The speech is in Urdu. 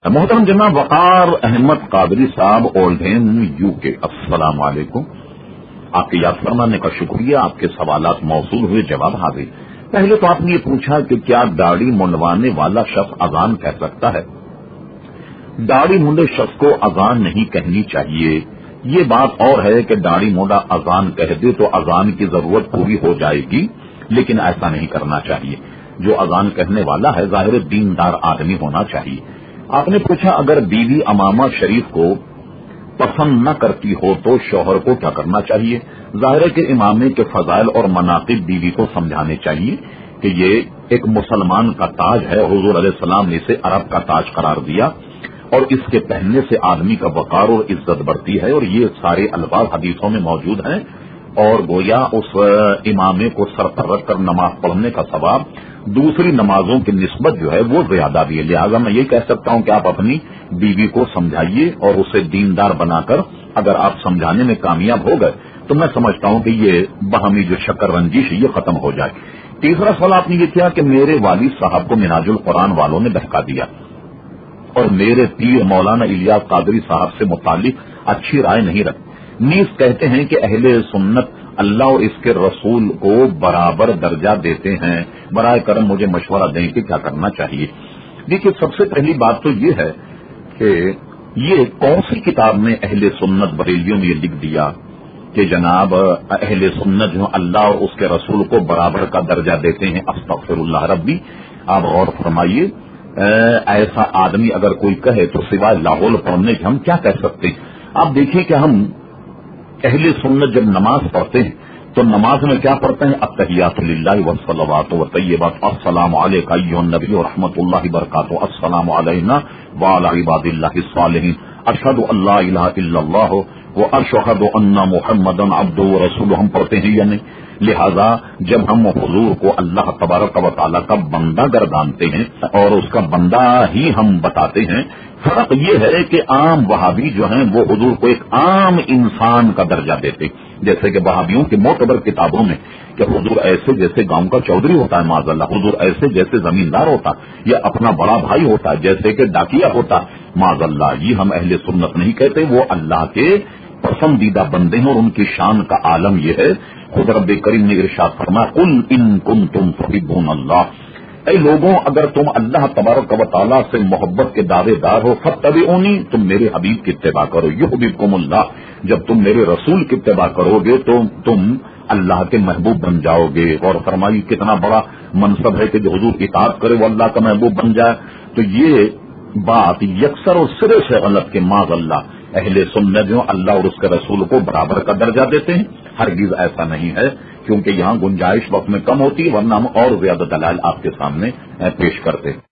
محترم جناب وقار احمد قادری صاحب اولڈین یو کے، السلام علیکم۔ آپ کے یاد فرمانے کا شکریہ، آپ کے سوالات موصول ہوئے، جواب حاضر۔ پہلے تو آپ نے یہ پوچھا کہ کیا داڑھی منڈوانے والا شخص اذان کہہ سکتا ہے؟ داڑھی منڈے شخص کو اذان نہیں کہنی چاہیے۔ یہ بات اور ہے کہ داڑھی منڈا اذان کہہ دے تو اذان کی ضرورت پوری ہو جائے گی، لیکن ایسا نہیں کرنا چاہیے۔ جو اذان کہنے والا ہے ظاہر دیندار آدمی ہونا چاہیے۔ آپ نے پوچھا اگر بیوی امامہ شریف کو پسند نہ کرتی ہو تو شوہر کو کیا کرنا چاہیے؟ ظاہر ہے کہ امامے کے فضائل اور مناقب بیوی کو سمجھانے چاہیے کہ یہ ایک مسلمان کا تاج ہے، حضور علیہ السلام نے اسے عرب کا تاج قرار دیا اور اس کے پہننے سے آدمی کا وقار اور عزت بڑھتی ہے، اور یہ سارے الفاظ حدیثوں میں موجود ہیں، اور گویا اس امامے کو سر پر رکھ کر نماز پڑھنے کا ثواب دوسری نمازوں کی نسبت جو ہے وہ زیادہ بھی ہے۔ لہٰذا میں یہ کہہ سکتا ہوں کہ آپ اپنی بیوی کو سمجھائیے اور اسے دیندار بنا کر اگر آپ سمجھانے میں کامیاب ہو گئے تو میں سمجھتا ہوں کہ یہ باہمی جو شکر رنجش یہ ختم ہو جائے۔ تیسرا سوال آپ نے یہ کیا کہ میرے والد صاحب کو منہاج القرآن والوں نے بہکا دیا اور میرے پیر مولانا الیاس قادری صاحب سے متعلق اچھی رائے نہیں رکھتے، نیز کہتے ہیں کہ اہل سنت اللہ اور اس کے رسول کو برابر درجہ دیتے ہیں، برائے کرم مجھے مشورہ دیں کہ کیا کرنا چاہیے۔ دیکھیے سب سے پہلی بات تو یہ ہے کہ یہ کون سی کتاب میں اہل سنت بریلیوں میں یہ لکھ دیا کہ جناب اہل سنت جو اللہ اور اس کے رسول کو برابر کا درجہ دیتے ہیں؟ استغفر اللہ ربی، آپ غور فرمائیے، ایسا آدمی اگر کوئی کہے تو سوائے لاہور پڑھنے کے ہم کیا کہہ سکتے ہیں؟ آپ دیکھیے کہ ہم اہل سنت جب نماز پڑھتے ہیں تو نماز میں کیا پڑھتے ہیں؟ التحیات للہ والصلوات والطیبات، السلام علیک ایھا النبی ورحمۃ اللہ وبرکاتہ، السلام علینا وعلی عباد اللہ الصالحین، اشہد ان لا الہ الا اللہ واشہد ان محمدا عبدہ ورسولہ، ہم پڑھتے ہیں یا نہیں؟ لہذا جب ہم حضور کو اللہ تبارک و تعالیٰ کا بندہ گردانتے ہیں اور اس کا بندہ ہی ہم بتاتے ہیں، فرق یہ ہے کہ عام وہابی جو ہیں وہ حضور کو ایک عام انسان کا درجہ دیتے، جیسے کہ وہابیوں کی معتبر کتابوں میں کہ حضور ایسے جیسے گاؤں کا چودھری ہوتا ہے معاذ اللہ، حضور ایسے جیسے زمیندار ہوتا یا اپنا بڑا بھائی ہوتا ہے، جیسے کہ ڈاکیا ہوتا معاذ اللہ۔ یہ ہم اہل سنت نہیں کہتے، وہ اللہ کے پسندیدہ بندے ہیں اور ان کی شان کا عالم یہ ہے۔ خود رب کریم نے ارشاد فرمایا قل ان کنتم تحبون اللہ، اے لوگوں اگر تم اللہ تبارک و تعالیٰ سے محبت کے دعوے دار ہو فاتبعونی، تم میرے حبیب کی اتباع کرو، یحببکم اللہ، جب تم میرے رسول کی اتباع کرو گے تو تم اللہ کے محبوب بن جاؤ گے۔ اور فرمائی کتنا بڑا منصب ہے کہ جو حضور اطاعت کرے وہ اللہ کا محبوب بن جائے۔ تو یہ بات یکسر اور سرے سے غلط کہ معاذ اللہ اہل سنت جو اللہ اور اس کے رسول کو برابر کا درجہ دیتے ہیں، ہرگز ایسا نہیں ہے، کیونکہ یہاں گنجائش وقت میں کم ہوتی ہے، ورنہ ہم اور زیادہ دلائل آپ کے سامنے پیش کرتے ہیں۔